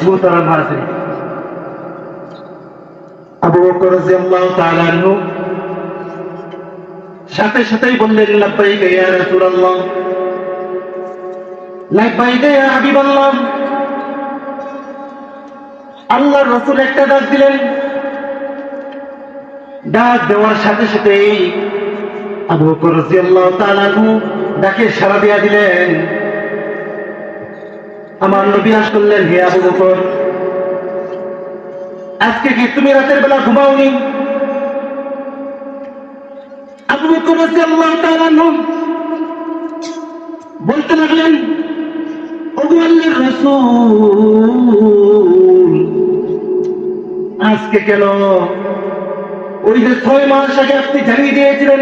মুহতারাম হাজির, আবু বকর রাদিয়াল্লাহু তাআলা আনহু সাথে সাথেই বললেন, লাব্বাইকা ইয়া রাসূলুল্লাহ, লাব্বাইকা ইয়া হাবিবাল্লাহ। আল্লাহর রাসূল একটা ডাক দিলেন, ডাক দেওয়ার সাথে সাথেই আবু বকর রাদিয়াল্লাহু তাআলা আনহু ডাকে সাড়া দিয়া দিলেন। আমার নবী আশ করলেন, হে আবু বকর, আজকে কি তুমি রাতের বেলা ঘুমাওনি? আবু বকর রাদিয়াল্লাহু তাআলা আনহু বলতে লাগলেন, ওগো আল্লাহর রাসূল, আজকে কেন? ওই যে 6 মাস আগে আপনি জানিয়ে দিয়েছিলেন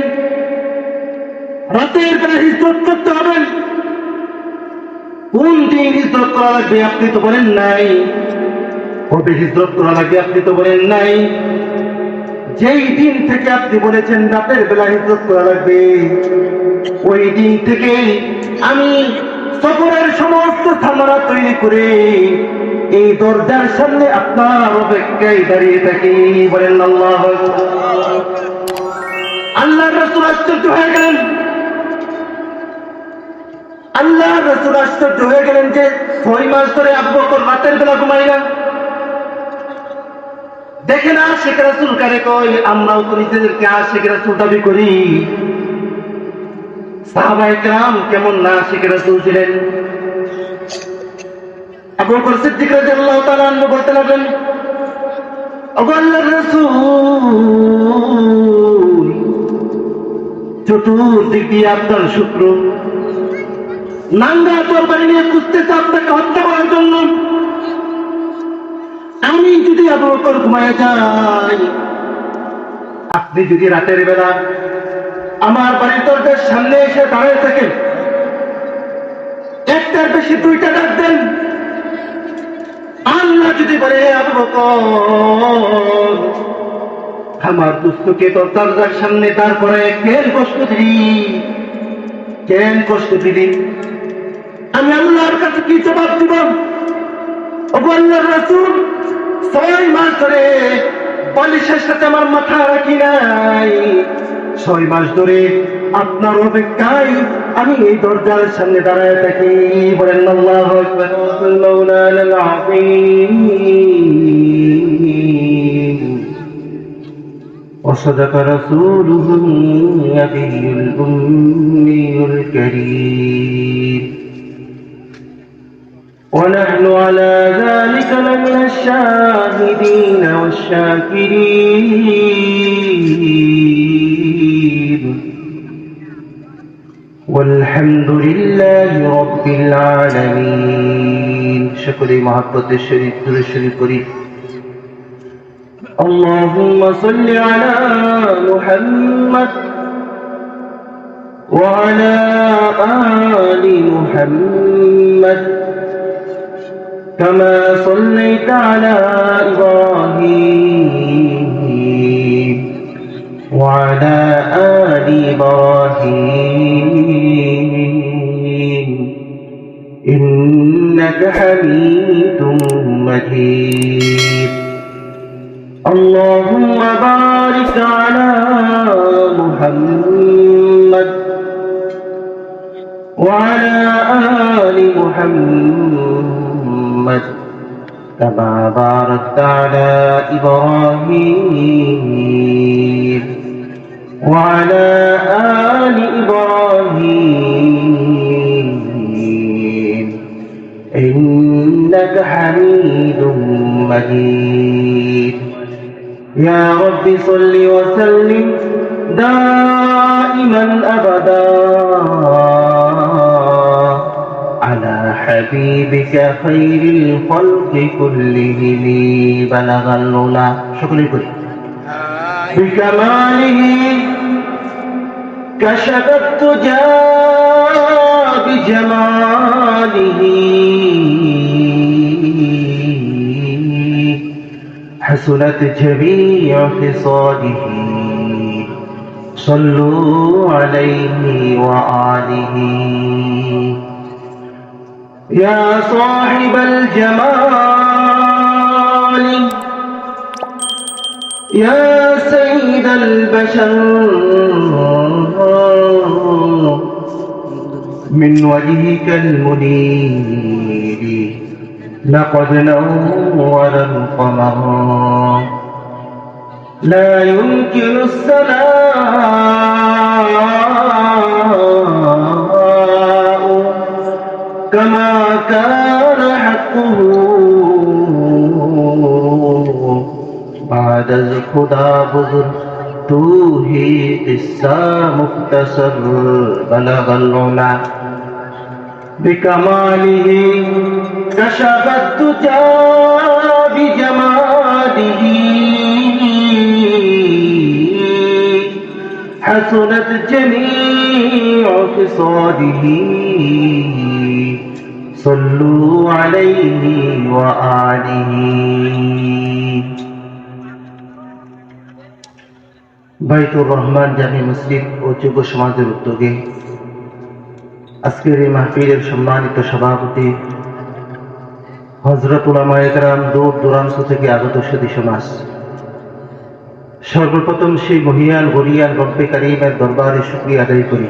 রাতের বেলা হিজরত করতে হবে। কোন দিন হিজরত করা লাগবে আপনি তো বলেন নাই, কবে হিজরত করা লাগবে আপনি তো বলেন নাই। যেই দিন থেকে আপনি বলেছেন রাতের বেলা হিজরত করা লাগবে, ওই দিন থেকে আমি সফরের সমস্ত সামানা তৈরি করে এই দরজার সামনে আপনার অপেক্ষায় দাঁড়িয়ে থাকি। বলেন আল্লাহু আকবার। আল্লাহর রাসূল আশ্চর্য হয়ে গেলেন। আল্লাহর রাসূল আশ্চর্য হয়ে গেলেন যে 6 মাস ধরে আবু বকর রাতের বেলা ঘুমাই না। দেখে না আশিক রাসূল কারে কই, আমরাও তো নিজেদেরকে আশিক রাসূল দাবি করি। সাহাবায়ে কেরাম কেমন না আশিক রাসূল ছিলেন। আবু বকর সিদ্দিক রাদিয়াল্লাহু তাআলা আনহু বলতে লাগলেন, ওগো আল্লাহর রাসূল, চতুর্দিক দিয়ে আপনার শত্রু নাঙ্গা তরবারি নিয়ে খুঁজতেছে আপনাকে হত্যা করার জন্য। আমি যদি আবু বকর ঘুমায় যাই, আপনি যদি রাতের বেলা আমার বাড়ির দরজার সামনে এসে দাঁড়িয়ে থাকেন, একটার বেশি 2টা ডাক দেন, আল্লাহ যদি বলে আবু বকর আমার দুস্থকে তোর দরজার সামনে দাঁড় করে কেন কষ্ট দিলি, কেন কষ্ট দিলি, আমি আল্লাহর কাছে কি জবাব দিব? ওগো আল্লাহর রাসূল, 6 মাস ধরে বালিশের সাথে আমার মাথা রাখি নাই, 6 মাস ধরে আপনার অপেক্ষায় আমি এই দরজার সামনে দাঁড়ায় থাকি। বলেন আল্লাহু আকবার। মাওলানাল আযীম وصدق رسوله النبي الأمي الكريم ونحن على ذلك لمن الشاهدين والشاكرين والحمد لله رب العالمين. شكري محبت الشريف الشريف قريب. اللهم صل على محمد وعلى آل محمد كما صليت على إبراهيم وعلى آل إبراهيم إنك حميد مجيد. اللهم بارك على محمد وعلى آل محمد كما باركت على إبراهيم وعلى آل إبراهيم إنك حميد مجيد. يا رب صل وسلم دائما أبدا على حبيبك خير الخلق كلهم بلغ العلا شكرا لكم بكماله كشف الدجى بجماله حسنت جميع خصاله صلوا عليه وآله. يا صاحب الجمال يا سيد البشر من وجهك المنير لقد نور القمر لا يمكن الثناء كما كان حقه بعد الخدا بزرگ تو ہی قصہ مختصر بلغ العلا بکماله کشف الدجى بجماله حسنت جميع خصاله صلوا عليه وآله বাইতুর রহমান জামি মসজিদ ও যুব সমাজের উদ্যোগে আজকের এই মাহফিলের সম্মানিত সভাপতি হযরত উলামায়ে কেরাম দূর দূরান্ত থেকে আগত সুধী সমাজ, সর্বপ্রথম সেই মহিয়ান গরিয়ান রব্বে কারীমের দরবারে শুকরিয়া আদায় করি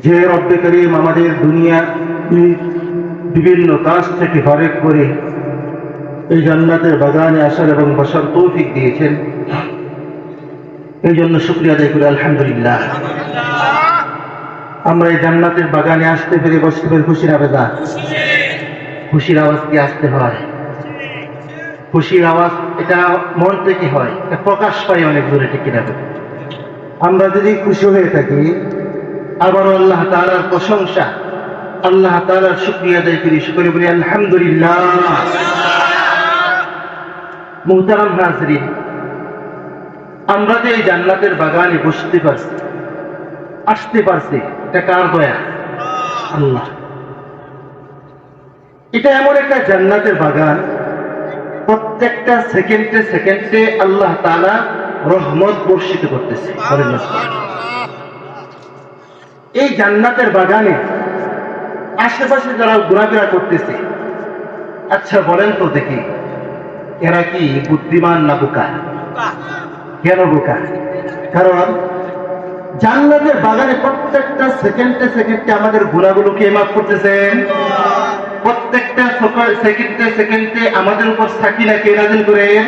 যে রব্বে কারীম আমাদের দুনিয়া বিভিন্ন কাজ থেকে ফারেক করে এই জান্নাতের বাগানে আসার এবং বসার তৌফিক দিয়েছেন। এই জন্য শুকরিয়া আদায় করি আলহামদুলিল্লাহ। আমরা এই জান্নাতের বাগানে আসতে পেরে বসতে পেরে খুশির আবেদা, খুশির আওয়াজ কি আসতে হয়? খুশির আওয়াজ এটা মন থেকে হয়, এটা প্রকাশ পায় অনেক দূরে, ঠিক কিনা? আমরা যদি খুশি হয়ে থাকি আবার আল্লাহ তাআলার প্রশংসা, আল্লাহ তাআলার শুকরিয়া আদায় করি, শুকর বলি আলহামদুলিল্লাহ। মুহতারাম হাজরিন, আমরা যে এই জান্নাতের বাগানে বসতে পারছি, আসতে পারছি, এটা কার দয়া? আল্লাহ। এটা এমন একটা জান্নাতের বাগান, প্রত্যেকটা সেকেন্ডে সেকেন্ডে আল্লাহ তাআলা রহমত বর্ষিত করতেছে। এই জান্নাতের বাগানে আশেপাশে যারা ঘোরাফেরা করতেছে, আচ্ছা বলেন তো দেখি এরা কি বুদ্ধিমান না বোকা? কেন বোকা? কারণ জান্নাতের বাগানে প্রত্যেকটা সেকেন্ডে সেকেন্ডে আমাদের গুনাহগুলো কে মাফ করতেছেন? প্রত্যেকটা সেকেন্ডে সেকেন্ডে আমাদের উপর সাকিনা কে নাযিল করেন?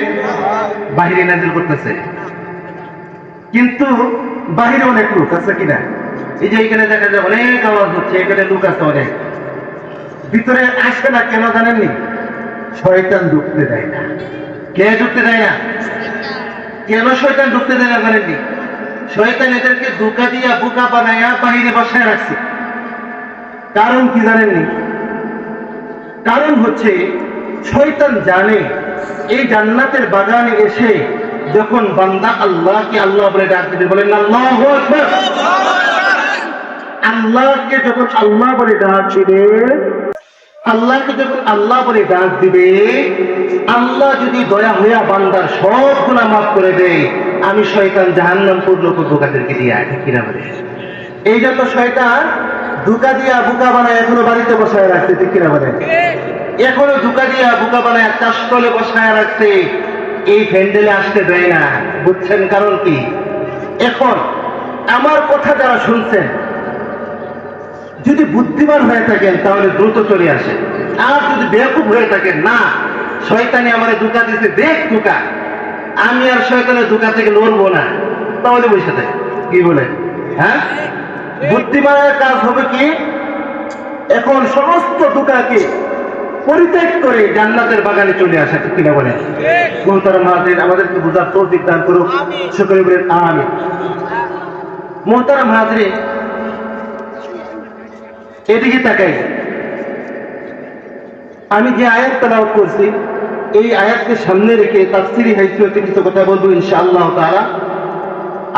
বাহিরে নাযিল করতেছে। কিন্তু বাহিরে অনেক লোক আছে কিনা? এই যে এখানে দেখা যায় অনেক আওয়াজ হচ্ছে, এখানে লোক আছে অনেক, ভিতরে আসবে না কেন জানেননি? শয়তান ঢুকতে দেয় না। কে ঢুকতে দেয় না? কেন শয়তান ঢুকতে দেয় না জানেননি? শয়তান এদেরকে ধোঁকা দিয়া বোকা বানায়া বাহিরে বসায় রাখছে। কারণ কি জানেননি? কারণ হচ্ছে শয়তান জানে এই জান্নাতের বাগানে এসে যখন বান্দা আল্লাহকে আল্লাহ বলে ডাক দিবে, বলেন আল্লাহু আকবার, আল্লাহকে যখন আল্লাহ বলে ডাক দিবে, আল্লাহকে যখন আল্লাহ বলে ডাক দিবে, আল্লাহ যদি দয়া হইয়া বান্দার সব গুনাহ মাফ করে দেয়, আমি শয়তান জাহান্নাম পূর্ণ করবো কাদেরকে দিয়া, ঠিক কিনা বলে? এই জন্য শয়তান ধোঁকা দিয়া বোকা বানায় এখনো বাড়িতে বসায় রাখছে, ঠিক কিনা বলে? এখনো ধোঁকা দিয়া বোকা বানায় চাষতলে বসায় রাখছে, এই প্যান্ডেলে আসতে দেয় না। বুঝছেন কারণ কি? এখন আমার কথা যারা শুনছেন, যদি বুদ্ধিমান হয়ে থাকেন তাহলে দ্রুত চলে আসে, আর যদি বেয়াকুব হয়ে থাকেন, না শয়তানি আমারে ধোঁকা দিতে, দেখ ধোঁকা, আমি আর শয়তানের ধোঁকা থেকে লড়বো না, তাহলে বসে থাকে। কি বলে? হ্যাঁ, বুদ্ধিমানের কাজ হবে কি? এখন সমস্ত ধোঁকাকে পরিত্যাগ করে জান্নাতের বাগানে চলে আসা, ঠিক কিনা বলে? মুহতারাম হাজির, আমাদেরকে বুঝার তৌফিক দান করুক, সকলে বলেন আমিন। মুহতারাম হাজির, এদিকে তাকাই, আমি যে আয়াত তেলাওয়াত করছি এই আয়াতকে সামনে রেখে তাফসীরি হাইসিয়তে কিছু কথা বলবো ইনশাআল্লাহ তাআলা।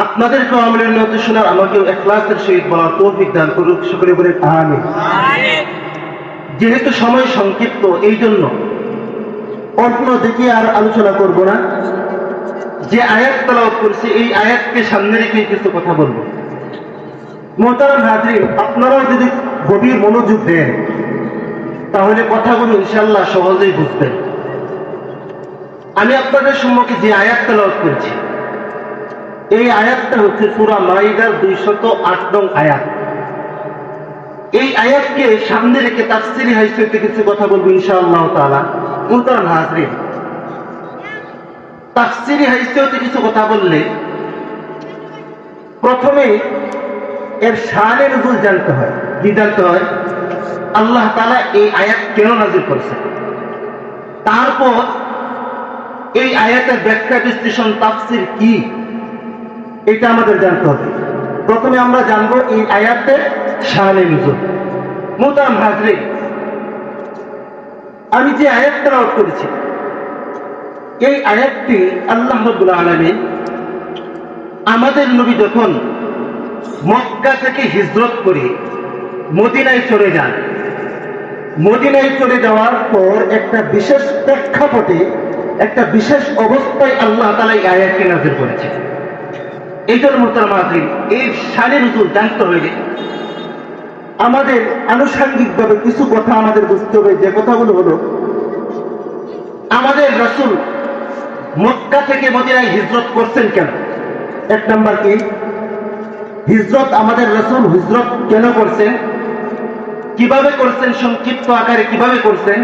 আপনাদেরকেও আমলের নিয়ত শোনার, আমাকেও ইখলাসের সহিত বলার তৌফিক দান করুক, সকলে বলেন আমিন। যেহেতু সময় সংক্ষিপ্ত, এই জন্য অল্প দেখে আর আলোচনা করব না। যে আয়াত তেলাওয়াত করছি এই আয়াতকে সামনে রেখে কিছু কথা বলবো। মুহতারাম হাজির, আপনারাও যদি গভীর মনোযোগ দেন তাহলে কথাগুলো ইনশাআল্লাহ সহজেই বুঝবেন। আমি আপনাদের সম্মুখে যে আয়াত তেলাওয়াত করেছি, এই আয়াতটা হচ্ছে সূরা মাইদার 208 নং আয়াত। এই আয়াতকে সামনে রেখে তাফসীরি হাইসিয়তে কিছু কথা বলবো ইনশাআল্লাহ তাআলা। মুহতারাম হাজরিন, তাফসীরি হাইসিয়তে কিছু কথা বললে প্রথমে এর শানে নুজুল জানতে হয়। কি জানতে হয়? আল্লাহ তাআলা এই আয়াত কেন নাযিল করেছেন, তারপর এই আয়াতের ব্যাখ্যা বিশ্লেষণ তাফসীর কি, এটা আমাদের জানতে হবে। প্রথমে আমরা জানবো এই আয়াতের শানে নুজুল। মুহতারাম হাজরিন, আমি যে আয়াত তেলাওয়াত করেছি, এই আয়াতটি আল্লাহ রাব্বুল আলামিন আমাদের নবী যখন মক্কা থেকে হিজরত করে মদিনায় চলে যান, মদিনায় চলে যাওয়ার পর একটা বিশেষ প্রেক্ষাপটে, একটা বিশেষ অবস্থায় আল্লাহ তাআলা এই আয়াতকে নাযিল করেছেন। এই জন্য মুহতারাম হাজরিন, এই শানে নুজুল জানতে হলে আমাদের আনুষঙ্গিকভাবে কিছু কথা আমাদের বুঝতে হবে। যে কথাগুলো হলো, আমাদের রাসূল মক্কা থেকে মদিনায় হিজরত করছেন কেন? এক নাম্বার কি, হিজরত আমাদের রাসূল হিজরত কেন করছেন, কিভাবে করছেন, সংক্ষিপ্ত আকারে কিভাবে করছেন,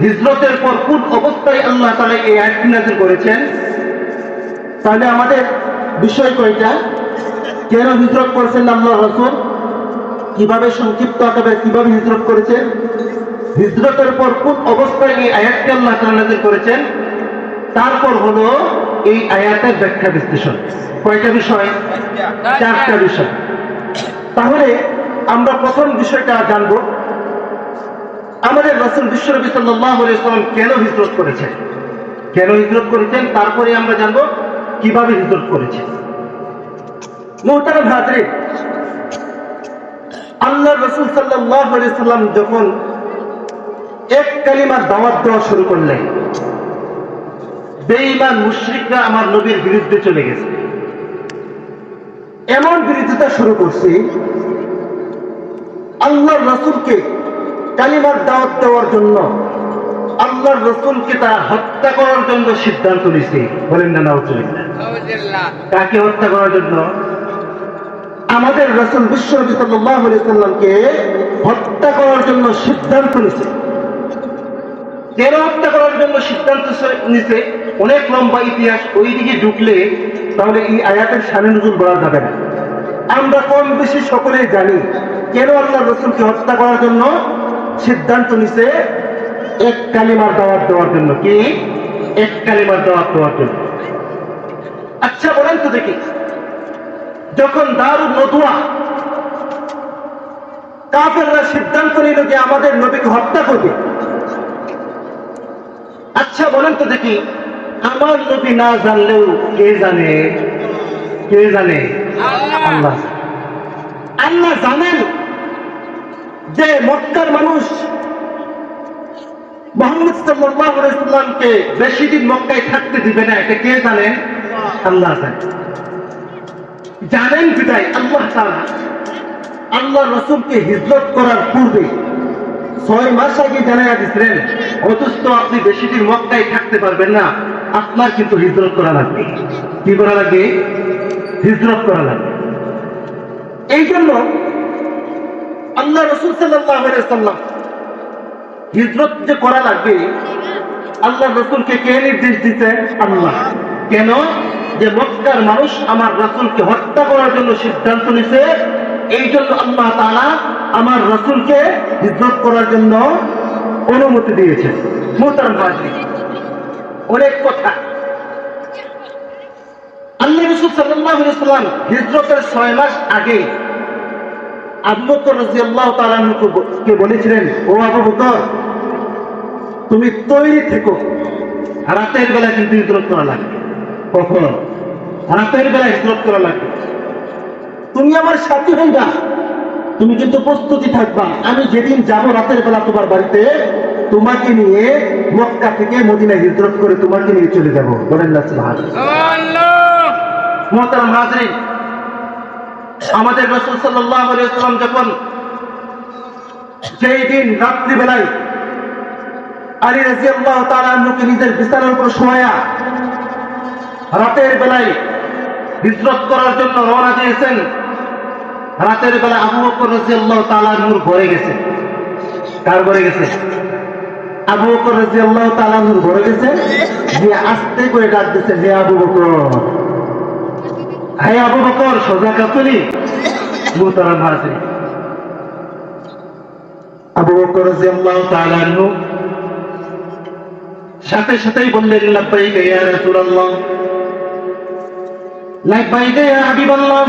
হিজরতের পর কোন অবস্থায় আল্লাহ তাআলা এই আয়াতটি নাযিল করেছেন। তাহলে আমাদের বিষয় কয়টা? কেন হিজরত করছেন আল্লাহর রাসূল, কিভাবে সংক্ষিপ্ত আকারে কিভাবে হিজরত করেছেন, হিজরতের পর কোন অবস্থায় এই আয়াতটি আল্লাহ তাআলা নাযিল করেছেন, তারপর হলো এই আয়াতের ব্যাখ্যা বিশ্লেষণ। কয়টা বিষয়? চারটা বিষয়। তাহলে আমরা প্রথম বিষয়টা জানবো, আমাদের রাসূল বিশ্বনবী সাল্লাল্লাহু আলাইহি ওয়াসাল্লাম কেন হিজরত করেছেন, কেন হিজরত করেছেন, তারপরে আমরা জানবো কিভাবে হিজরত করেছেন। মুহতারাম হাজরিন, আল্লাহর রাসূল সাল্লাল্লাহু আলাইহি ওয়াসাল্লাম যখন এক কালিমার দাওয়াত দেওয়া শুরু করলেন, বেঈমান মুশরিকরা আমার নবীর বিরুদ্ধে চলে গেছে। এমন বিরোধিতা শুরু করছে, আল্লাহর রাসূলকে কালিমার দাওয়াত দেওয়ার জন্য আল্লাহর রাসূলকে তারা হত্যা করার জন্য সিদ্ধান্ত নিয়েছে। বলেন না নাউজুবিল্লাহ। কাকে হত্যা করার জন্য? আমাদের রাসূল বিশ্বনবী সাল্লাল্লাহু আলাইহি ওয়াসাল্লামকে হত্যা করার জন্য সিদ্ধান্ত নিয়েছে। কেন হত্যা করার জন্য সিদ্ধান্ত নিছে? অনেক লম্বা ইতিহাস, ওই দিকে ঢুকলে তাহলে এই আয়াতের শানে নুজুল বলা যাবে না। আমরা কম বেশি সকলেই জানি কেন আল্লাহ রাসূলকে হত্যা করার জন্য সিদ্ধান্ত নিছে। এক কালিমার দাওয়াত দেওয়ার জন্য। কি? এক কালিমার দাওয়াত দেওয়ার জন্য। আচ্ছা বলেন তো দেখি, যখন দারুন নদওয়া কাফেররা সিদ্ধান্ত নিল যে আমাদের নবীকে হত্যা করবে, আচ্ছা বলেন তো দেখি, আমার নবী না জানলেও কে জানে? কে জানে? আল্লাহ। আল্লাহ জানেন যে মক্কার মানুষ মুহাম্মদ সাল্লাল্লাহু আলাইহি ওয়াসাল্লামকে বেশি দিন মক্কায় থাকতে দিবে না। এটা কে জানেন? আল্লাহ জানেন। জানেন বিদায় আল্লাহ তাআলা আল্লাহ রাসূলকে হিজরত করার পূর্বে 6 মাস আগে জানাইয়া দিয়েছিলেন, অথচ আপনি বেশি দিন মক্কায় থাকতে পারবেন না, আপনার কিন্তু হিজরত করা লাগবে। কি করা লাগবে? হিজরত করা লাগবে। এই জন্য আল্লাহ রাসূল সাল্লাল্লাহু আলাইহি ওয়াসাল্লাম হিজরত যে করা লাগবে, আল্লাহ রাসূলকে কে নির্দেশ দিতে? আল্লাহ। কেন? যে মক্কার মানুষ আমার রাসূলকে হত্যা করার জন্য সিদ্ধান্ত নিছে, এই জন্য আল্লাহ তাআলা আমার রাসূলকে হিজরত করার জন্য অনুমতি দিয়েছেন। মুহতারাম হাজরিন, অনেক কথা। আল্লাহ রাসূল সাল্লাল্লাহু আলাইহি ওয়াসাল্লাম হিজরতের 6 মাস আগে আবু বকর রাদিয়াল্লাহু তাআলা কে বলেছিলেন, ও আবু বকর, তুমি তৈরি থেকো, রাতের বেলা কিন্তু হিজরত করা লাগবে। কখন? রাতের বেলা হিজরত করা লাগবে। তুমি আমার সাথী হইবা, তুমি কিন্তু প্রস্তুতি থাকবা। আমি যেদিন যাব রাতের বেলা তোমার বাড়িতে, তোমাকে নিয়ে মক্কা থেকে মদিনায় হিজরত করে তোমাকে নিয়ে চলে যাব। বলেন না সুবহানাল্লাহ। মুহতারাম হাজরিন, আমাদের রাসূল সাল্লাল্লাহু আলাইহি ওয়াসাল্লাম যখন যেই দিন রাত্রিবেলায় আলী রাদিয়াল্লাহু তাআলা আনহুকে নিজের বিছানার উপর শোয়া রাতের বেলায় হিজরত করার জন্য রওনা দিয়েছেন। রাতের বেলা আবু বকর রাদিয়াল্লাহু তাআলা আনহুর ঘরে গেছে। কার ঘরে গেছে? আবু বকর রাদিয়াল্লাহু তাআলা আনহুর ঘরে গেছে। যে আস্তে করে ডাক দিয়েছে, হে আবু বকর, হে আবু বকর, সোজা কাতুলি মুহতারাম হাজির। আবু বকর রাদিয়াল্লাহু তাআলা আনহু সাথে সাথেই বললেন, লাব্বাইকা ইয়া রাসূলুল্লাহ, লাব্বাইকা ইয়া হাবিবাল্লাহ।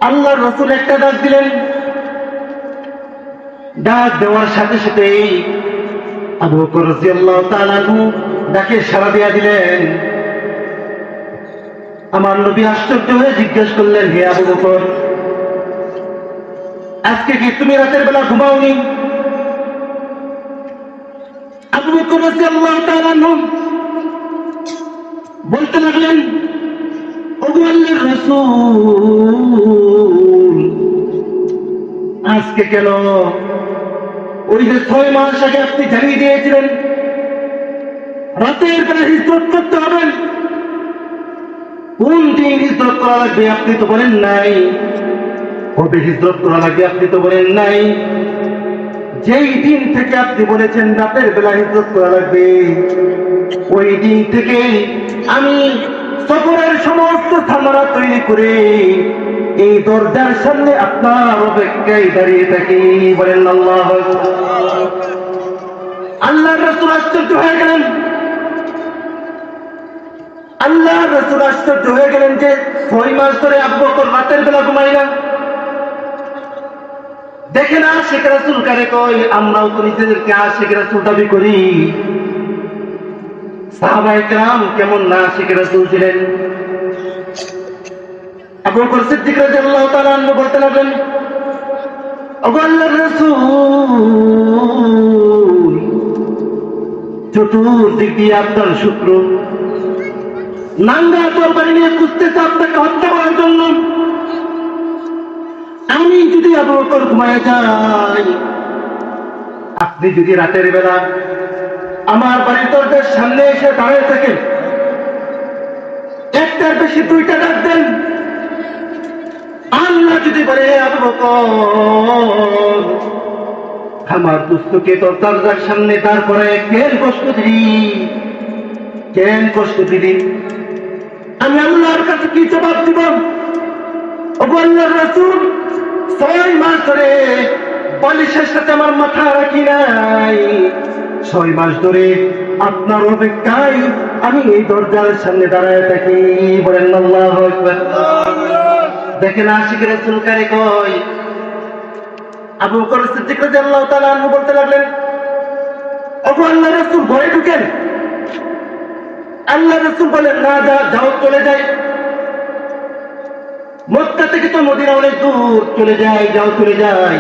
আল্লাহর রাসূল একটা ডাক দিলেন। ডাক দেওয়ার সাথে সাথেই আবু বকর রাদিয়াল্লাহু তাআলা আনহু ডাকে সাড়া দিয়া দিলেন। আমার নবী আশ্চর্য হয়ে জিজ্ঞেস করলেন, হে আবু বকর, আজকে কি তুমি রাতের বেলা ঘুমাওনি? আবু বকর রাদিয়াল্লাহু তাআলা আনহু বলতে লাগলেন, ওগো আল্লাহর রাসূল, আজকে কেন? ওই যে 6 মাস আগে আপনি জানিয়ে দিয়েছিলেন রাতের বেলা হিজরত করতে হবে। কোন দিন হিজরত করা লাগবে আপনি তো বলেন নাই। কবে হিজরত করা লাগবে আপনি তো বলেন নাই। যেই দিন থেকে আপনি বলেছেন রাতের বেলা হিজরত করা লাগবে, ওই দিন থেকে আমি সফরের সমস্ত থামারা তৈরি করে এই দরজার সামনে আপনার অপেক্ষায় দাঁড়িয়ে থাকি। বলেন আল্লাহু আকবার। আল্লাহর রাসূল আশ্চর্য হয়ে গেলেন। আল্লাহর রাসূল আশ্চর্য হয়ে গেলেন যে 6 মাস ধরে আবু বকর রাতের বেলা ঘুমায় না। দেখে না আশিক রাসূল কারে কয়, আমরাও তো নিজেদেরকে আশিক রাসূল দাবি করি। সাহাবায়ে কেরাম কেমন না আশিক রাসূল ছিলেন। আবু বকর সিদ্দিক রাদিয়াল্লাহু তাআলা আনহু বলতে লাগলেন, ওগো আল্লাহর রাসূল, চতুর্দিক দিয়ে আপনার শত্রু নাঙ্গা তরবারি নিয়ে খুঁজতেছে আপনাকে হত্যা করার জন্য। আমি যদি আবু বকর ঘুমায় যাই, আপনি যদি রাতের বেলা আমার বাড়ির দরজার সামনে এসে দাঁড়িয়ে থাকেন, একটার বেশি 2টা ডাক দেন, আল্লাহ যদি বলে আবু বকর আমার দুস্থকে তোর দরজার সামনে দাঁড় করে কেন কষ্ট দিলি, আমি আল্লাহর কাছে কি জবাব দিব? ওগো আল্লাহর রাসূল, 6 মাস ধরে বালিশের সাথে আমার মাথা রাখি নাই। 6 মাস ধরে আপনার অপেক্ষায় আমি এই দরজার সামনে দাঁড়ায় থাকি। বলেন আল্লাহু আকবার। দেখেন আশিক রাসূল কারে কয়। আবু বকর সিদ্দিক রাদিয়াল্লাহু তাআলা আনহু বলতে লাগলেন, ওগো আল্লাহর রাসূল, ঘরে ঢুকেন। আল্লাহর রাসূল বলেন, না, যাও, চলে যাই। মক্কা থেকে তো মদিনা অনেক দূর, চলে যাই, যাও, চলে যাই।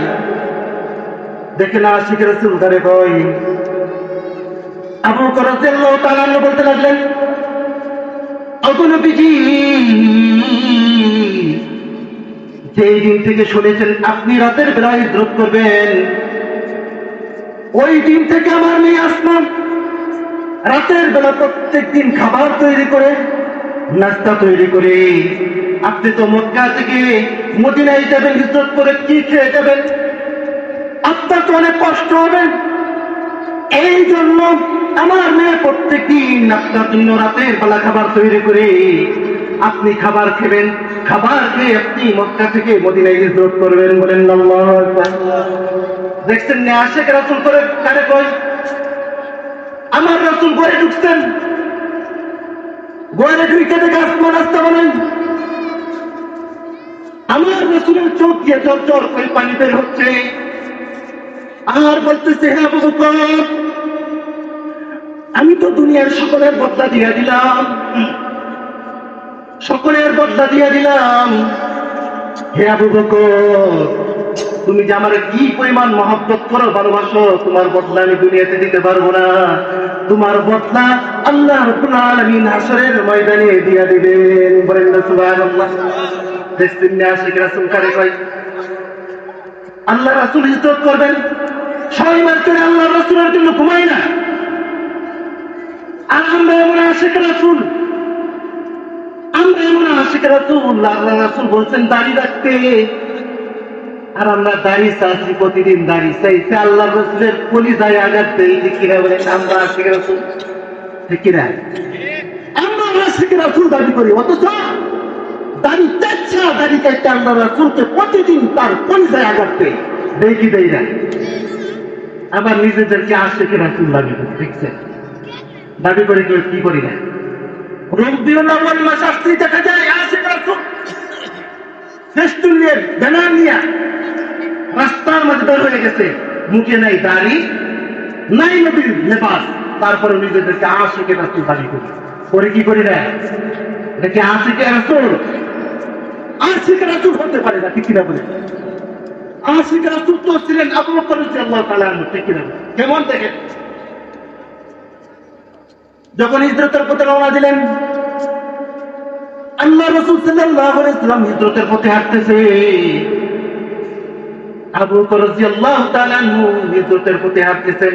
দেখেন আশিক রাসূল কারে কয়। আবু বকর রাদিয়াল্লাহু তাআলা আনহু বলতে লাগলেন, ওগো নবীজি, যেই দিন থেকে শুনেছেন আপনি রাতের বেলা হিজরত করবেন, ওই দিন থেকে আমার মেয়ে আসমা রাতের বেলা প্রত্যেক দিন খাবার তৈরি করে, নাস্তা তৈরি করে, আপনি তো মক্কা থেকে মদিনায় যাবেন হিজরত করে, কি খেয়ে যাবেন? আপনার তো অনেক কষ্ট হবে। এই জন্য আমার মেয়ে প্রত্যেক দিন আপনার জন্য রাতের বেলা খাবার তৈরি করে আপনি খাবার খাবেন, খাবার খেয়ে আপনি মক্কা থেকে মদিনায় হিজরত করবেন। বলেন আল্লাহু আকবার। দেখছেন না আশিক রাসূল করে কারে কয়? আমার রাসূল ঘরে ঢুকছেন, ঘরে ঢুকে দেখে আসমা নাস্তা বানান। আমার রাসূলের চোখ দিয়ে ঝরঝর করে পানি বের হচ্ছে, আর বলতেছে, হে আবু বকর, আমি তো দুনিয়ার সকলের বদলা দিয়ে দিলাম, সকলের বদলা দিয়ে দিলাম। হে আবু বকর, তুমি যে আমার কি পরিমাণ মহব্বত করো, ভালোবাসো, তোমার বদলা আমি দুনিয়াতে দিতে পারবো না। তোমার বদলা আল্লাহ রাব্বুল আলামিন হাশরের ময়দানে দিয়ে দিবেন। বলেন না সুবহানাল্লাহ। দেখছেন না আশিক রাসূল কারে কয়? আল্লাহ রাসূল হিজরত করবেন, 6 মাস ধরে শোনার জন্য ঘুমাই না। আর আমরা এমন আশিক রাসূল, আমরা এমন আশিক রাসূল, আল্লাহ রাসূল বলছেন দাড়ি রাখতে, আর আমরা দাড়ি চাচ্ছি, প্রতিদিন দাড়ি চাইছে। আল্লাহ রাসূলের কলিজায় আঘাত দেই, ঠিক কিনা বলেন? আমরা আশিক রাসূল, ঠিক কিনা? আমরা আশিক রাসূল দাবি করি, অথচ দাড়ি চাচ্ছা, দাড়ি চাইতে আল্লাহ রাসূলকে প্রতিদিন তার কলিজায় আঘাত দেই, দেই কি দেই না? আবার নিজেদেরকে আশিক রাসূল দাবি করি, দেখছেন? দাবি করে কেউ কি করি না। রবিউল আউয়াল মাস আসলেই দেখা যায় আশিক রাসূল ফেস্টুনের ব্যানার নিয়ে রাস্তার মধ্যে বের হয়ে গেছে, মুখে নাই দাড়ি, নাই নবীর লেবাস, তারপরে নিজেদেরকে আশিক রাসূল দাবি করি। করে কি করি না? এটা কি আশিক রাসূল? আশিক রাসূল হতে পারে না, ঠিক কিনা বলে? আশিক রাসূল তো ছিলেন আবু বকর রাদিয়াল্লাহু তাআলা আনহু, ঠিক কিনা? কেমন দেখেন, যখন হিজরতের পথে রওনা দিলেন, আল্লাহ রাসূল সাল্লাল্লাহু আলাইহি ওয়াসাল্লাম হিজরতের পথে হাঁটতেছে, আবু বকর রাদিয়াল্লাহু তাআলা আনহু হিজরতের পথে হাঁটতেছেন।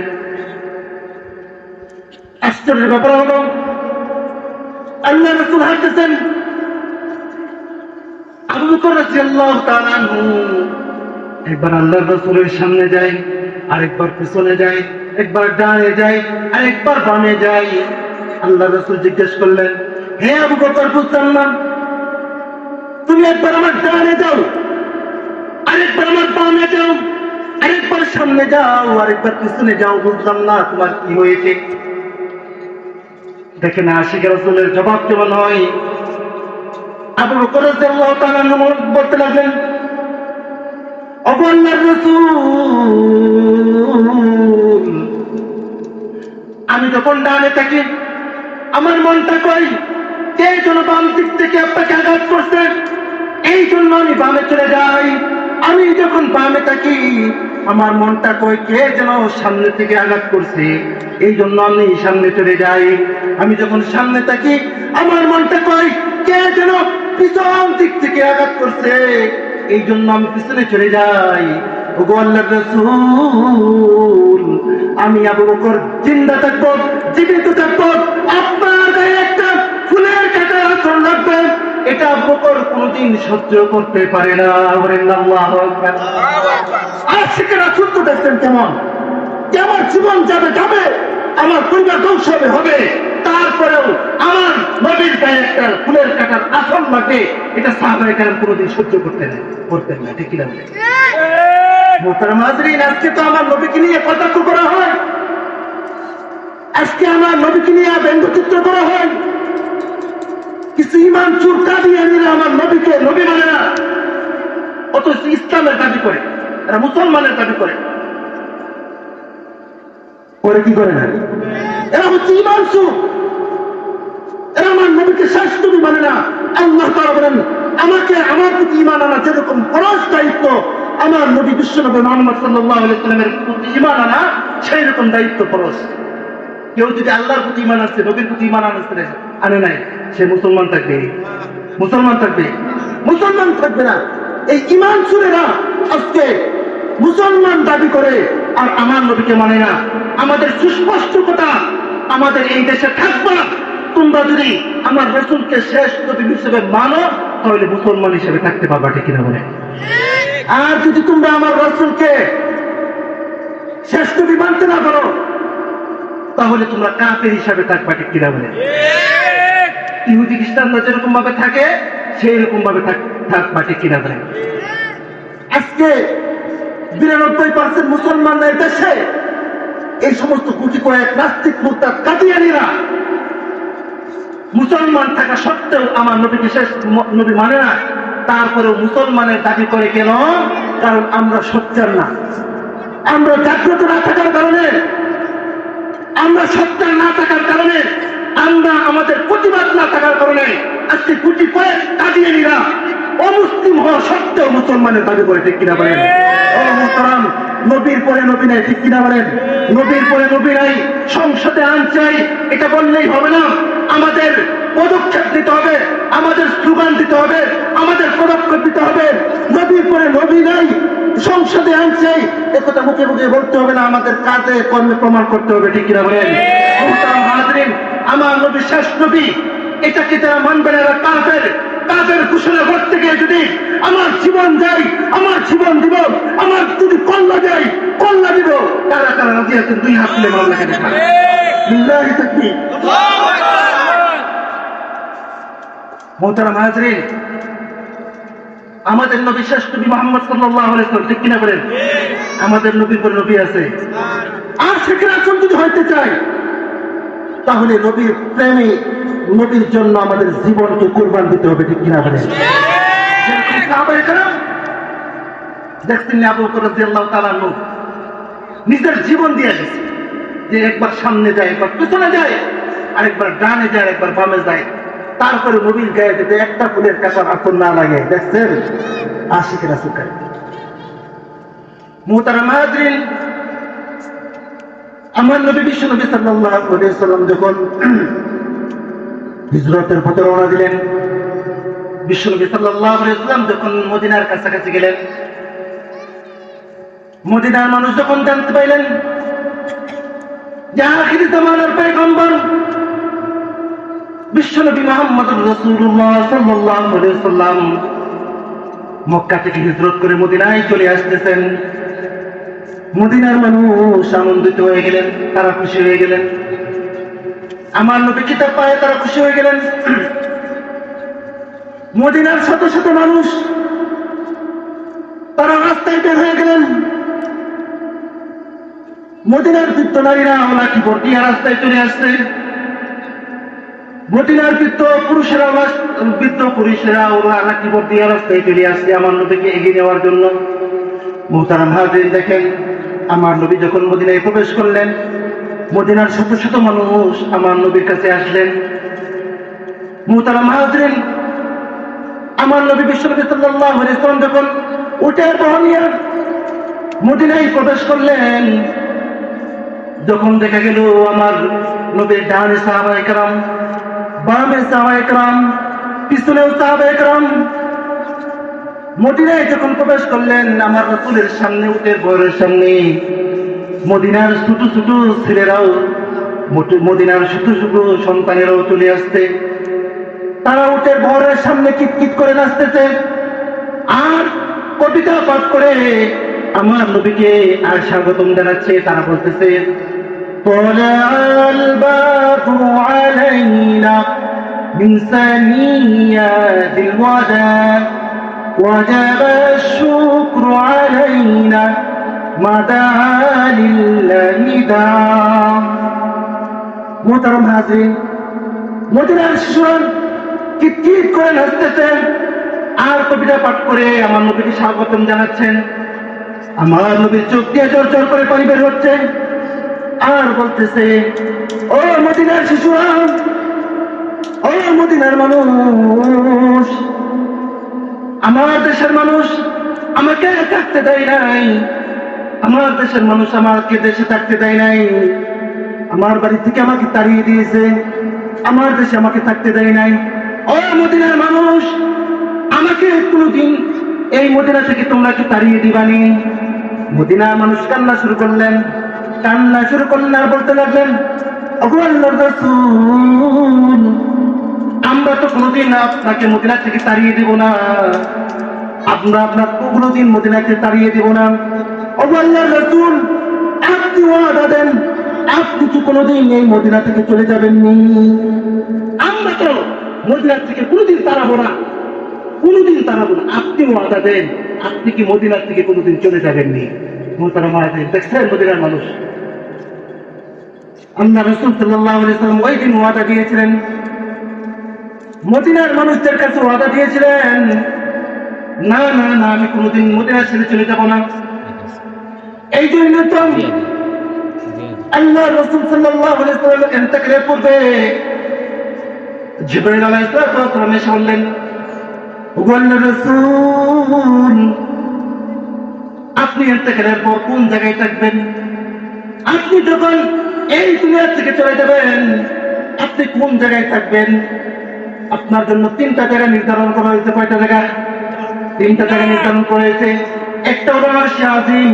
আশ্চর্যের ব্যাপার হলো, আল্লাহ রাসূল হাঁটতেছেন, আবু বকর রাদিয়াল্লাহু তাআলা আনহু একবার আল্লাহ রাসূলের সামনে যায়, আরেকবার পিছনে যায়, একবার ডানে যায়, আরেকবার বামে যায়। আল্লাহ রাসূল জিজ্ঞেস করলেন, হে আবু বকর, বুঝলাম না, তুমি একবার আমার ডানে যাও, আরেকবার আমার বামে যাও, আরেকবার সামনে যাও, আরেকবার পিছনে যাও, বুঝলাম না তোমার কি হয়েছে? দেখেন আশিক রাসূলের জবাব কেমন হয়। আবু বকর রাদিয়াল্লাহু তাআলা আনহু বলতে লাগলেন, ওগো আল্লাহর রাসূল, আমি যখন ডানে থাকি আমার মনটা কই কে যেন বাম দিক থেকে আপনাকে আঘাত করছে, এই জন্য আমি বামে চলে যাই। আমি যখন বামে থাকি আমার মনটা কই কে যেন সামনে থেকে আঘাত করছে, এই জন্য আমি সামনে চলে যাই। আমি যখন সামনে থাকি আমার মনটা কই কে যেন পিছন দিক থেকে আঘাত করছে, এই জন্য আমি পিছনে চলে যাই। ওগো আল্লাহর রাসূল, আমি আবু বকর জিন্দা থাকবো, জীবিত থাকবো, আপনার গায়ে একটা ফুলের কাঁটার আঁচড় লাগবে, এটা আবু বকর কোনোদিন সহ্য করতে পারে না। বলেন আল্লাহু আকবার। আশিক রাসূল তো দেখতেন কেমন, আমার জীবন যাবে যাবে, আমার পরিবার ধ্বংস হবে, তারপরেও আমার নবীর গায়ে একটা ফুলের কাঁটার আঁচড় লাগবে, এটা সাহাবায়ে কেরাম কোনোদিন সহ্য করতেন না, ঠিক কিনা? মোহতারাম হাজরিন, আজকে তো আমার নবীকে নিয়ে কটাক্ষ করা হয়, আজকে আমার নবীকে নিয়ে ব্যঙ্গচিত্র করা হয়। কিছু ইমান চুর কাদিয়ানীরা আমার নবীকে নবী মানে না, অথচ ইসলামের দাবি করে, এরা মুসলমানের দাবি করে। পরে কি করে না? এরা হচ্ছে ইমান চুর, এরা আমার নবীকে শেষ নবী মানে না। আল্লাহ তাআলা বলেন, আমাকে আমার প্রতি ইমান আনা যেরকম ফরজ দায়িত্ব, আমার নবী বিশ্বনবী মুহাম্মদ সাল্লাল্লাহু আলাইহি ওয়াসাল্লামের প্রতি ঈমান আনা সেই রকম দায়িত্ব ফরজ। কেউ যদি আল্লাহর প্রতি ঈমান আনছে, নবীর প্রতি ঈমান আনে নাই, সে মুসলমান থাকবে? মুসলমান থাকবে? মুসলমান থাকবে না। এই ঈমান চোরেরা আজকে মুসলমান দাবি করে আর আমার নবীকে মানে না। আমাদের সুস্পষ্ট কথা, আমাদের এই দেশে থাকবা তোমরা যদি আমার রাসূলকে শেষ নবী হিসেবে মানো, তাহলে মুসলমান হিসেবে থাকতে পারবা, ঠিক কিনা বলে? আর যদি তোমরা আমার রাসূলকে শেষ নবী মানতে না পারো, তাহলে তোমরা কাফের হিসাবে থাকবা, ঠিক কিনা বলে? ইহুদি খ্রিস্টানরা যেরকম ভাবে থাকে সেই রকম ভাবে থাকবা, ঠিক কিনা বলে? আজকে 92% মুসলমানদের দেশে এই সমস্ত গুটি কয়েক নাস্তিক মুরতাদ কাদিয়ানীরা মুসলমান থাকা সত্ত্বেও আমার নবীকে শেষ নবী মানে না। তারপরেও মুসলমানের দাবি করে কেন? কারণ আমরা সোচ্চার না, আমরা জাগ্রত না থাকার কারণে, আমরা সোচ্চার না থাকার কারণে, আমরা আমাদের প্রতিবাদ না থাকার কারণে আজকে গুটি কয়েক কাদিয়ানীরা অমুসলিম হওয়া সত্ত্বেও মুসলমানের দাবি করে, ঠিক কিনা বলেন? ও মুহতারাম, নবীর পরে নবী নাই, ঠিক কিনা বলেন? নবীর পরে নবী নাই, সংসদে আইন চাই এটা বললেই হবে না। আমাদের পদক্ষেপ দিতে হবে, আমাদের স্লোগান দিতে হবে, আমাদের পদক্ষেপ দিতে হবে। নবীর পরে নবী নাই, সংসদে আনছে, একথা মুখে মুখে বলতে হবে না, আমাদের কাজে কর্মে প্রমাণ করতে হবে, ঠিক কিনা বলেন? আমার নবী শেষ নবী, এটাকে যারা মানবে না এরা কাফের। কাফের ঘোষণা করতে গিয়ে যদি আমার জীবন যাই, আমার জীবন দিব, আমার যদি কল্লা যাই কল্লা দিব, তারা তারা রাজি আছেন? দুই হাত তুলে মামলাকে দেখা লিল্লাহি তাকবীর। মোহতারাম হাজরিন, আমাদের নবী শেষ নবী মুহাম্মদ সাল্লাল্লাহু আলাইহি ওয়াসাল্লাম, ঠিক কিনা বলেন? আমাদের নবীর পর নবী আছে। আর সেখানে যদি হইতে চাই তাহলে নবীর প্রেমে, নবীর জন্য আমাদের জীবনকে কুরবান দিতে হবে, ঠিক কিনা বলেন? সাহাবায়ে কেরাম দেখছেন আবু বকর রাদিয়াল্লাহু তাআলা আনহু নিজের জীবন দিয়ে গেছে, যে একবার সামনে যায়, একবার পিছনে যায়, আরেকবার ডানে যায়, একবার বামে যায়, তারপরে নবীর গায়ে যাতে একটা ফুলের কাঁটার আঁচড় না লাগে। দেখছেন আশিক রাসূল কারীম। মুহতারাম হাজরিন, আমার নবী বিশ্ব নবী সাল্লাল্লাহু আলাইহি ওয়াসাল্লাম যখন হিজরতের পথে রওনা দিলেন, বিশ্ব নবী সাল্লাল্লাহু আলাইহি ওয়াসাল্লাম যখন মদিনার কাছাকাছি গেলেন, মদিনার মানুষ যখন জানতে পাইলেন যে আখির জামানার পয়গম্বর বিশ্বনবী মুহাম্মদুর রাসূলুল্লাহ সাল্লাল্লাহু আলাইহি ওয়াসাল্লাম মক্কা থেকে হিজরত করে মদিনায় চলে আসতেছেন, মদিনার মানুষ আনন্দিত হয়ে গেলেন, তারা খুশি হয়ে গেলেন। আমার নবী কিতাব পায় তারা খুশি হয়ে গেলেন। মদিনার শত শত মানুষ তারা রাস্তায় বের হয়ে গেলেন। মদিনার বৃদ্ধ নারীরা লাঠি ভর্তিয়া রাস্তায় চলে আসছে। মদিনার বৃদ্ধ পুরুষেরা ওরা লাঠি ভর্তিয়া রাস্তায় চলে আসছে আমার নবীকে এগিয়ে নেওয়ার জন্য। মুহতারাম হাজরিন, দেখেন আমার নবী যখন মদিনায় প্রবেশ করলেন, মদিনার শত শত মানুষ আমার নবীর কাছে আসলেন। মুহতারাম হাজরিন, আমার নবী বিশ্বনবী সাল্লাল্লাহু আলাইহি ওয়াসাল্লাম যখন উটের বহর নিয়ে মদিনায় প্রবেশ করলেন, যখন দেখা গেল আমার নবীর ডানে সাহাবায়ে কেরাম, বামে সাহাবায়ে কেরাম, পিছনেও সাহাবায়ে কেরাম, মদিনায় যখন প্রবেশ করলেন, আমার রাসূলের সামনে, উটের বহরের সামনে মদিনার ছোট ছোট ছেলেরাও, মদিনার ছোট ছোট সন্তানেরাও চলে আসছে। তারা উটের বহরের সামনে কিতকিত করে নাচতেছে আর কবিতা পাঠ করে আমার নবীকে আর স্বাগতম জানাচ্ছে। তারা বলতেছে, طلع البدر علينا من ثنيات الوداع وجب الشكر علينا ما دعا لله داع। মোহতারাম হাজরিন, মদিনার শিশুরা কিতকিত করে নাচতেছেন আর কবিতা পাঠ করে আমার নবীকে স্বাগতম জানাচ্ছেন। আমার নবীর চোখ দিয়ে জোর জোর করে পানি বের হচ্ছে আর বলতেছে, ও মদিনার শিশুরা, ও মদিনার মানুষ, আমার দেশের মানুষ আমাকে থাকতে দেয় নাই, আমার দেশের মানুষ আমাকে দেশে থাকতে দেয় নাই, আমার বাড়ি থেকে আমাকে তাড়িয়ে দিয়েছে, আমার দেশে আমাকে থাকতে দেয় নাই। ও মদিনার মানুষ, আমাকে কোনদিন এই মদিনা থেকে তোমরা কি তাড়িয়ে দিবানি? মদিনার মানুষ কান্না শুরু করলেন, কান্না শুরু করলেন আর বলতে লাগলেন, ওগো আল্লাহর রাসূল, আমরা তো কোনোদিন আপনাকে মদিনা থেকে তাড়িয়ে দিব না, আমরা আপনাকে কোনোদিন মদিনাকে তাড়িয়ে দিব না। ওগো আল্লাহর রাসূল, আপনি ওয়াদা দেন, আপনি কি কোনোদিন এই মদিনা থেকে চলে যাবেননি? আমরা তো মদিনা থেকে কোনোদিন তাড়াবো না, কোনোদিন তাড়াবো না, আপনি ওয়াদা দেন, আপনি কি মদিনা থেকে কোনোদিন চলে যাবেননি? মোহতারাম হাজরিন, দেখছেন মদিনার মানুষ, আল্লাহ রাসূল সাল্লাল্লাহু আলাইহি ওয়াসাল্লাম ওই দিন ওয়াদা দিয়েছিলেন, মদিনার মানুষদের কাছে ওয়াদা দিয়েছিলেন, না না না, আমি কোনোদিন মদিনা ছেড়ে চলে যাব না। এই জন্য তো আল্লাহ রাসূল সাল্লাল্লাহু আলাইহি ওয়াসাল্লাম ইন্তেকালের পূর্বে জিবরাইল আলাইহিস সালাম এসে বললেন, ওগো আল্লাহর রাসূল, আপনি ইন্তেকালের পর কোন জায়গায় থাকবেন? আপনি যখন এই দুনিয়া থেকে চলে যাবেন, আপনি কোন জায়গায় থাকবেন? আপনার জন্য তিনটা জায়গা নির্ধারণ করা হয়েছে। কয়টা জায়গা? তিনটা জায়গা নির্ধারণ করা হয়েছে। একটা হলো আরশে আজিম,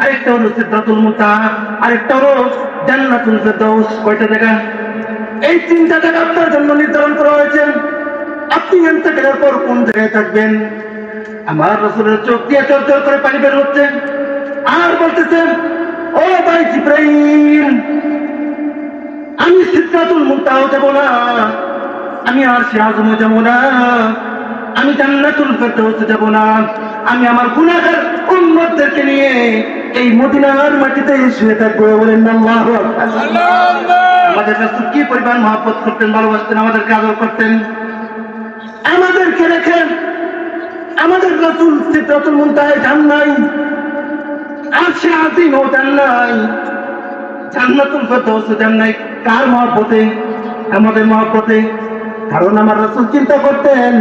আরেকটা হলো সিদরাতুল মুনতাহা, আরেকটা হলো জান্নাতুল ফেরদাউস। কয়টা জায়গা? এই তিনটা জায়গা আপনার জন্য নির্ধারণ করা হয়েছে। আপনি ইন্তেকালের পর কোন জায়গায় থাকবেন? আমার রাসূলের চোখ দিয়ে চরচর করে পানি বের হচ্ছে, আর বলতেছেন, ও ভাই জিবরাইল, আমি সিদরাতুল মুনতাহা যাব না, আমি আরশে আযমে যাব না, আমি জান্নাতুল ফেরদাউসে যাব না, আমি আমার গুনাহগার উম্মতদেরকে নিয়ে এই মদিনার মাটিতে শুয়ে থাকবো। বলেন আল্লাহু আকবার। আমাদের রাসূল কি পরিমাণ মহব্বত করতেন, ভালোবাসতেন, আমাদেরকে আদর করতেন। আমাদেরকে রেখেন, আমাদের রাসূল সিদরাতুল মুনতাহায় যান নাই, আরশে আযীমেও যান নাই, জান্নাতুল ফেরদাউসে যান নাই। কার মহব্বতে? আমাদের মহব্বতে। কারণ আমার রাসূল চিন্তা করতেন,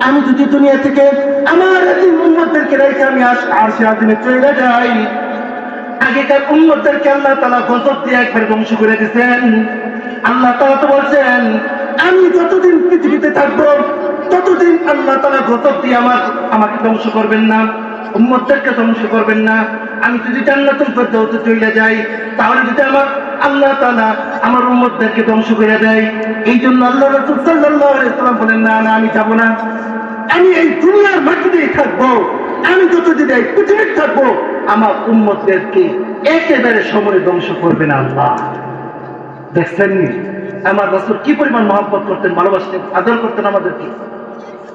আমি যদি দুনিয়া থেকে আমার এই উম্মতদেরকে রেখে আমি আরশে আযীমে চলে যাই, আগেকার উম্মতদেরকে আল্লাহ তাআলা গজব দিয়ে একবার ধ্বংস করে দিয়েছেন। আল্লাহ তাআলা তো বলছেন, আমি যতদিন পৃথিবীতে থাকবো ততদিন আল্লাহ তাআলা গজব দিয়ে আমাকে ধ্বংস করবেন না, উম্মতদেরকে ধ্বংস করবেন না। আমি যদি জান্নাতুল ফেরদাউসে চলে যাই, তাহলে যদি আমার আল্লাহ তাআলা আমার উম্মতদেরকে ধ্বংস করে দেয়। এই জন্য আল্লাহ রাসূল সাল্লাল্লাহু আলাইহি ওয়াসাল্লাম বলেন, না না, আমি যাব না, আমি এই দুনিয়ার মাটিতেই থাকবো, আমি যতদিন এই পৃথিবীতে থাকবো আমার উম্মতদেরকে একেবারে সমরে ধ্বংস করবে না আল্লাহ। দেখছেন আমার রাসূল কি পরিমাণ মহব্বত করতেন, ভালোবাসতেন, আদর করতেন আমাদেরকে।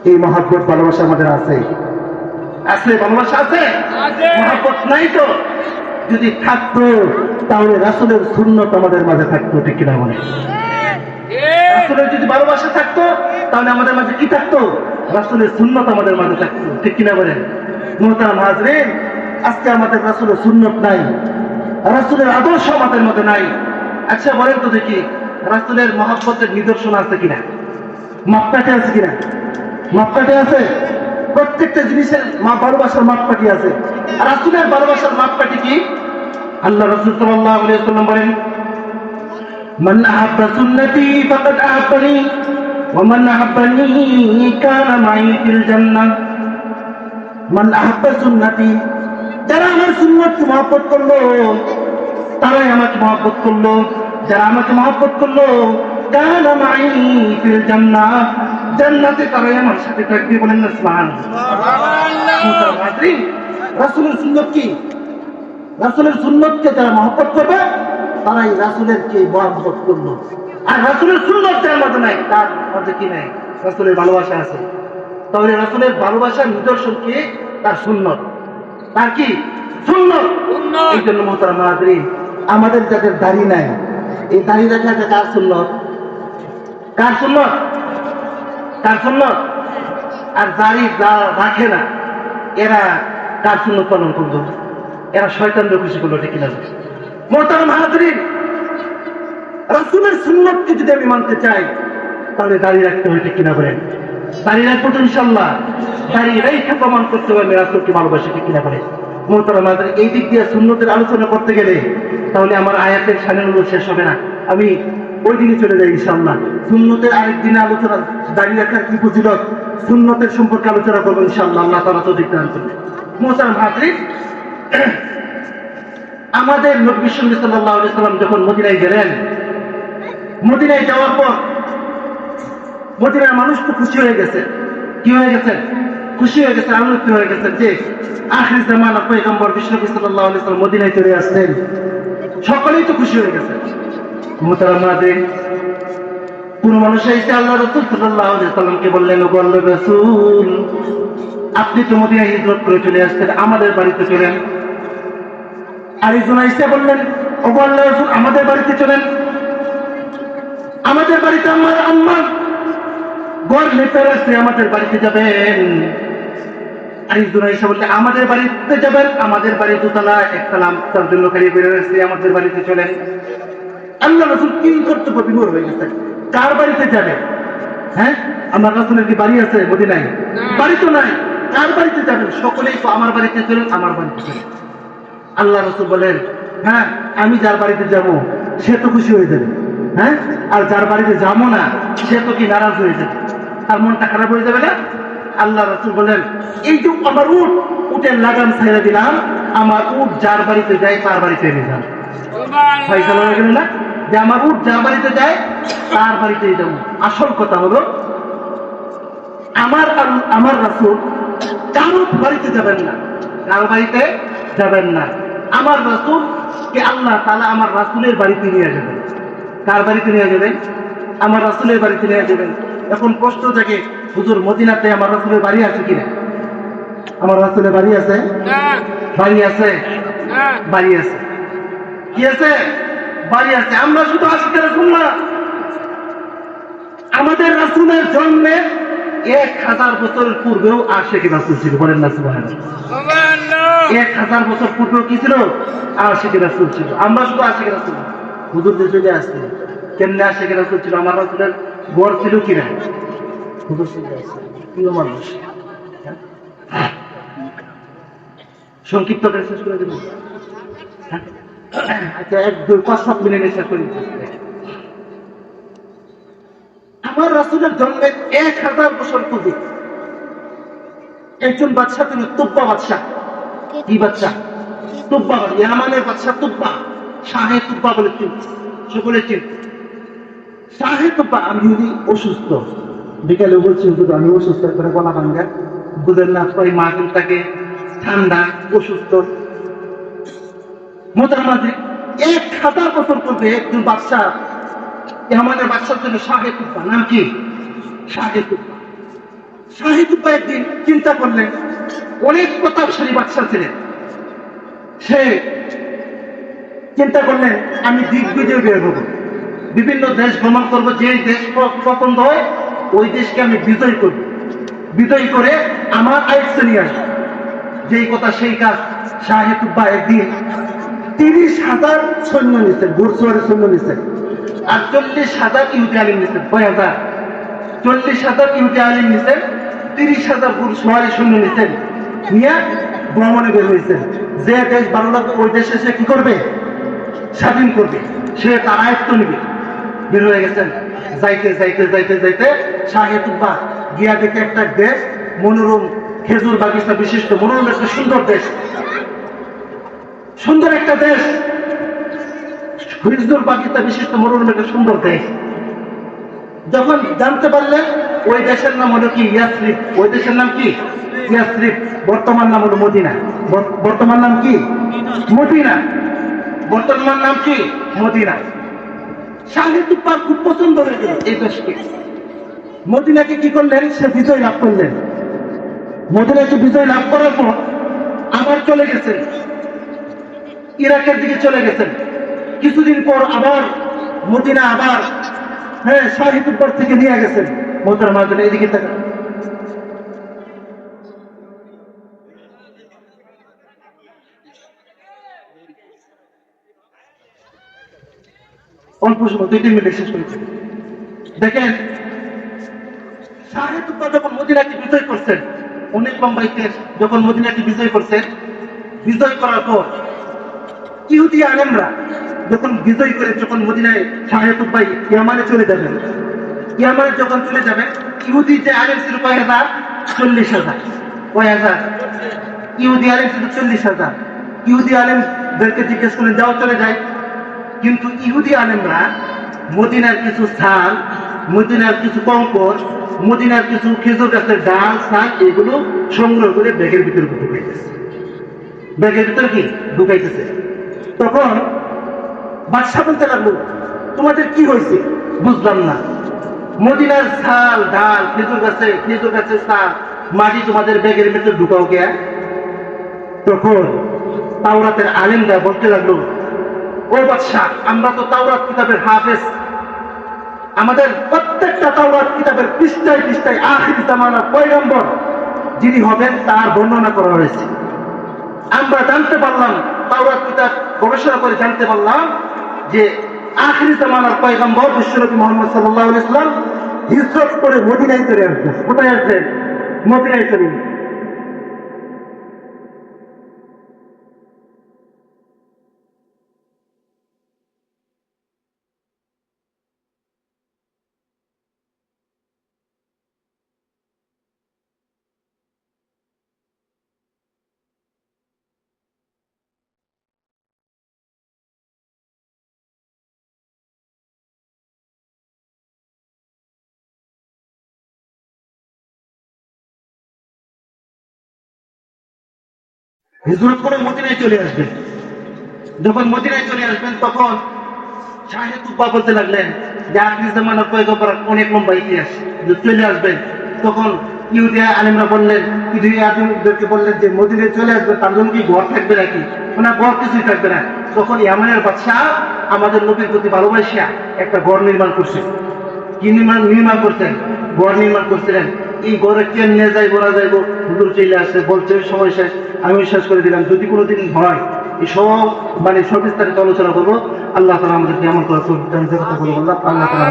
এই মহব্বত ভালোবাসা আমাদের আছে? আছে, ভালোবাসা আছে? মহব্বত নাই তো? যদি থাকতো তাহলে রাসূলের সুন্নাত আমাদের মাঝে থাকতো, ঠিক কিনা বলেন? রাসূলের যদি ভালোবাসা থাকতো তাহলে আমাদের মাঝে কি থাকতো? রাসূলের সুন্নাত আমাদের মাঝে থাকতো, ঠিক কিনা বলেন? মুহতারাম হাজরিন, আজকে আমাদের রাসূলের সুন্নাত নাই, রাসূলের আদর্শ আমাদের মধ্যে নাই। আচ্ছা বলেন তো দেখি, রাসূলের মহব্বতের নিদর্শন আছে কিনা? মাপকাঠি আছে কিনা? মাপকাঠি আছে? প্রত্যেকটা জিনিসের ভালোবাসার মাপকাঠি আছে। আর রাসূলের ভালোবাসার মাপকাঠি কি? আল্লাহ রাসূল সাল্লাল্লাহু আলাইহি ওয়াসাল্লাম বলেন, মান আহাব্বা সুন্নতি ফাকাদ আহাব্বানি ওয়া মান আহাব্বানি কানা মাই ফিল জান্নাহ। মান আহাব্বা সুন্নতি, যারা আমার সুন্নাতকে মহব্বত করলো তারাই আমাকে মহব্বত করলো, যারা আমাকে মহব্বত করলো কানা মাই ফিল জান্নাহ, জান্নাতে তারাই আমার সাথে থাকবে। বলেন না সুবহানাল্লাহ। রাসূলের সুন্নাত কি? রাসূলের সুন্নাতকে যারা মহব্বত করবে তারাই রাসূলেরকে মহব্বত করলো। আর রাসূলের সুন্নাত যার মধ্যে নাই, তার মধ্যে কি নাই? রাসূলের ভালোবাসা আছে। তাহলে রাসূলের ভালোবাসার নিদর্শন কি? তার সুন্নাত। তার কি? সুন্নাত। এই জন্য মুহতারাম হাজরিন, আমাদের যাদের দাড়ি নাই, এই দাড়ি রাখাটা কার সুন্নাত? কার সুন্নাত? কার সুন্নাত? আর দাড়ি রাখে না, এরা কার সুন্নাত পালন করলো? এরা শয়তানদের খুশি করলো, ঠিক কিনা? মুহতারাম হাজরিন, রাসূলের সুন্নাতকে যদি আমি মানতে চাই তাহলে দাড়ি রাখতে হয়, ঠিক কিনা বলেন? দাড়ি রাখবো তো ইনশাআল্লাহ, দাড়ি রেখে প্রমাণ করতে হবে আমি রাসূলকে ভালোবাসি, ঠিক কিনা বলেন? মুহতারাম হাজরিন, এই দিক দিয়ে সুন্নতের আলোচনা করতে গেলে তাহলে আমার আয়াতের শানের শেষ হবে না, আমি ওই দিনে চলে যাই ইনশাআল্লাহ। সুন্নতের আরেক দিনে আলোচনা, দাড়ি রাখার কি ফজিলত, সুন্নতের সম্পর্কে আলোচনা করবো ইনশাআল্লাহ, আল্লাহ তাআলা তৌফিক দান করবেন। মুহতারাম হাজরিন, আমাদের নবী সাল্লাল্লাহু আলাইহি ওয়াসাল্লাম যখন মদিনায় গেলেন, মদিনায় যাওয়ার পর মদিনার মানুষ তো খুশি হয়ে গেছে। কি হয়ে গেছে? খুশি হয়ে গেছে, আনন্দিত হয়ে গেছে যে আখির জামানা পয়গম্বর বিশ্বনবী সাল্লাল্লাহু আলাইহি ওয়াসাল্লাম মদিনায় চলে আসলেন। সকলেই তো খুশি হয়ে গেছে। মুহতারাম হাজরিন, কোন মানুষ এসে আল্লাহ রাসূল সাল্লাল্লাহু আলাইহি ওয়াসাল্লামকে বললেন, ও আল্লাহর রাসূল, আপনি তো মদিনায় হিজরত করে চলে আসছেন, আমাদের বাড়িতে চলেন। আরেকজন এসে বললেন, ও আল্লাহর রাসূল, আমাদের বাড়িতে চলেন, আমাদের বাড়িতে আমার আম্মা ঘর লেপে রাখছে, আমাদের বাড়িতে যাবেন। আরেকজন এসে বললেন, আমাদের বাড়িতে যাবেন, আমাদের বাড়ি দোতলা, একতলা তার জন্য খালি বেড়ে রয়েছে, আমাদের বাড়িতে চলেন। আল্লাহ রাসূল কি কর্তব্য বিমূঢ় হয়ে গেছে, কার বাড়িতে যাবে? হ্যাঁ, আমার রাসূলের কি বাড়ি আছে মদিনায়? বাড়ি তো নাই, কার বাড়িতে যাবেন? সকলেই তো আমার বাড়িতে চলেন, আমার বাড়িতে চলেন। আল্লাহ রাসূল বলেন, হ্যাঁ, আমি যার বাড়িতে যাব সে তো খুশি হয়ে যাবে, হ্যাঁ, আর যার বাড়িতে যাবো না সে তো কি নারাজ হয়ে যাবে, তার মনটা খারাপ হয়ে যাবে না? আল্লাহ রাসূল বলেন, এই যে আমার উটের লাগাম ছেড়ে দিলাম, আমার উট যার বাড়িতে যায় তার বাড়িতে নিয়ে যান। ফয়সালা হয়ে গেল না যে আমার উট যার বাড়িতে যায় তার বাড়িতেই যাবো। আসল কথা হলো আমার রাসূল কারো বাড়িতে যাবেন না, কারো বাড়িতে যাবেন না। আমার রাসূল কে আল্লাহ তাআলা আমার রাসূলের বাড়িতে নিয়ে যাবেন। কার বাড়িতে নিয়ে যাবেন? আমার রাসূলের বাড়িতে নিয়ে যাবেন। এখন প্রশ্ন জাগে, হুজুর মদিনাতে আমার রাসূলের বাড়ি আছে কিনা? আমার রাসূলের বাড়ি আছে? বাড়ি আছে? বাড়ি আছে। কি আছে? বাড়ি আছে। আমরা শুধু আশিক রাসূল না, আমাদের রাসূলের জন্মে 1000 বছরের পূর্বেও আশিক রাসূল ছিল। বলেন না সুবহানাল্লাহ। 1000 বছর পূর্বেও কি ছিল? আশিক রাসূল ছিল। আমরা শুধু আশিক রাসূল। হুজুরদের চলে আসছে কেমনে আশিক রাসূল ছিল? আমার রাসূলের বর ছিল কিনা? হুজুর চলে আসছে প্রিয় মানুষ। সংক্ষিপ্ত করে শেষ করে দেব। আচ্ছা, 1-2-5-7 মিনিটে শেষ করে দিচ্ছি। আমার রাসূলের জন্মের 1000 বছর পূর্বে একজন বাদশা, তিনি তুব্বা বাদশা। কি বাদশা? তুব্বা, ইয়ামানের বাদশা তুব্বা, শাহে তুব্বা বলে চিনতে সকলে চিনতে। শাহে তুব্বা, আমি যদি অসুস্থ, বিকালে বলছি আমি অসুস্থ, করে গলা ভাঙ্গা, বুঝেন না, পরে মাহফিলটাকে ঠান্ডা, অসুস্থ মোটামুটি 1000 বছর পূর্বে একজন বাদশা, আমাদের বাদশার জন্য শাহে তুব্বা। নাম কি? শাহে তুব্বা। শাহে তুব্বা একদিন চিন্তা করলেন, অনেক প্রতাপশালী বাদশা ছিলেন, সে চিন্তা করলেন আমি দিগ্বিজয় বের হব, বিভিন্ন দেশ ভ্রমণ করব, যে দেশ পছন্দ হয় ওই দেশকে আমি বিজয় করব, বিজয় করে আমার আয়ত্তে নিয়ে আসবো। যেই কথা সেই কাজ। শাহে তুব্বা একদিন 30,000 সৈন্য নিচ্ছেন, ঘোড়সওয়ারের সৈন্য নিচ্ছেন, আর 40,000 ইহুদি আলিম নিচ্ছেন। 40,000 ইহুদি আলিম নিচ্ছেন, 30,000 ঘোড়সওয়ারি সৈন্য নিচ্ছেন, নিয়ে ভ্রমণে বের হয়েছেন। যে দেশ ভালো লাগবে ওই দেশে সে কি করবে? স্বাধীন করবে, সে তার আয়ত্ত নিবে। বের হয়ে গেছেন। যাইতে যাইতে যাইতে যাইতে শাহে তুব্বা গিয়া দেখে একটা দেশ, মনোরম খেজুর বাগিচা বিশিষ্ট মনোরম একটা সুন্দর দেশ, সুন্দর একটা দেশ, খেজুর বাগিচা বিশিষ্ট মনোরম একটা সুন্দর দেশ। যখন জানতে পারলেন ওই দেশের নাম হলো কি? ইয়াসরিব। ওই দেশের নাম কি? ইয়াসরিব। বর্তমান নাম হলো মদিনা। বর্তমান নাম কি? মদিনা। বর্তমান নাম কি? মদিনা। শাহে তুব্বার খুব পছন্দ হয়ে গেল এই দেশকে। মদিনাকে কি করলেন? সে বিজয় লাভ করলেন। মদিনাকে বিজয় লাভ করার পর আবার চলে গেছেন ইরাকের দিকে, চলে গেছেন। কিছুদিন পর আবার মদিনা, আবার শাহে তুব্বার থেকে নিয়ে গেছেন। মোহতারাম হাজেরিন, এদিকে তাকান। অল্প সময় 2-3 মিনিট শেষ করেছে। দেখেন, শাহে তুব্বা যখন মদিনাকে বিজয় করছেন, অনেক লম্বা ইতিহাস, যখন মদিনাকে বিজয় করছেন, বিজয় করার পর ইহুদি আলেমরা যখন বিজয় করে, যখন মদিনায় শাহে তুব্বা ইয়ামানে চলে যাবেন, ইয়ামানে যখন চলে যাবেন, ইহুদি যে আলেম ছিল কয় হাজার? 40,000। কয় হাজার? ইহুদি আলেম ছিল 40,000। ইহুদি আলেমদেরকে জিজ্ঞেস করলেন, যাও চলে যায়। কিন্তু ইহুদি আলেমরা মদিনার কিছু ছাল, মদিনার কিছু কঙ্কর, মদিনার কিছু খেজুর গাছের ডাল, শাক, এগুলো সংগ্রহ করে ব্যাগের ভিতরে ঢুকাইতেছে। ব্যাগের ভিতরে কি ঢুকাইতেছে? তখন বাদশা বলতে লাগলো, তোমাদের কি হয়েছে? বুঝলাম না। মদিনার ছাল, ডাল, খেজুর গাছের ছাল, মাটি তোমাদের ব্যাগের ভিতরে ঢুকাও কে? তখন তাওরাতের আলেমরা বলতে লাগলো, ও বাদশা, আমরা তো তাওরাত কিতাবের হাফেজ, আমাদের প্রত্যেকটা তাওরাত কিতাবের পৃষ্ঠায় পৃষ্ঠায় আখির জামানার পয়গম্বর যিনি হবেন তার বর্ণনা করা হয়েছে। আমরা জানতে পারলাম, তাওরাত কিতাব গবেষণা করে জানতে পারলাম যে আখির জামানার পয়গম্বর বিশ্বনবী মুহাম্মদ সাল্লাল্লাহু আলাইহি ওয়াসাল্লাম হিজরত করে মদিনায় চলে আসবেন। কোথায় আসবেন? মদিনায় চলে হিজরত করে মদিনায় চলে আসবেন। যখন মদিনায় চলে আসবেন তখন শাহে তুব্বা বলতে লাগলেন যে আখির জামানার পয়গম্বর অনেক লম্বা ইতিহাস, চলে আসবেন। তখন ইহুদি আলেমরা বললেন, ইহুদি আলেমদেরকে বললেন যে মদিনায় চলে আসবে, তার জন্য কি ঘর থাকবে নাকি? ওনার ঘর কিছুই থাকবে না। তখন ইয়ামানের বাদশাহ আমাদের নবীর প্রতি ভালোবাসিয়া একটা ঘর নির্মাণ করছে। কি নির্মাণ করতেন? ঘর নির্মাণ করছিলেন। এই ঘরে কেমনে যাইবো না যাইবো, হুজুর চলে আসছে, বলছে সময় শেষ। আমি শেষ করে দিলাম, যদি কোনোদিন হয় এই সব সবিস্তারিত আলোচনা করবো। আল্লাহ তাআলা আমাদেরকে এমন করে কথা বলবো। আল্লাহ তাআলা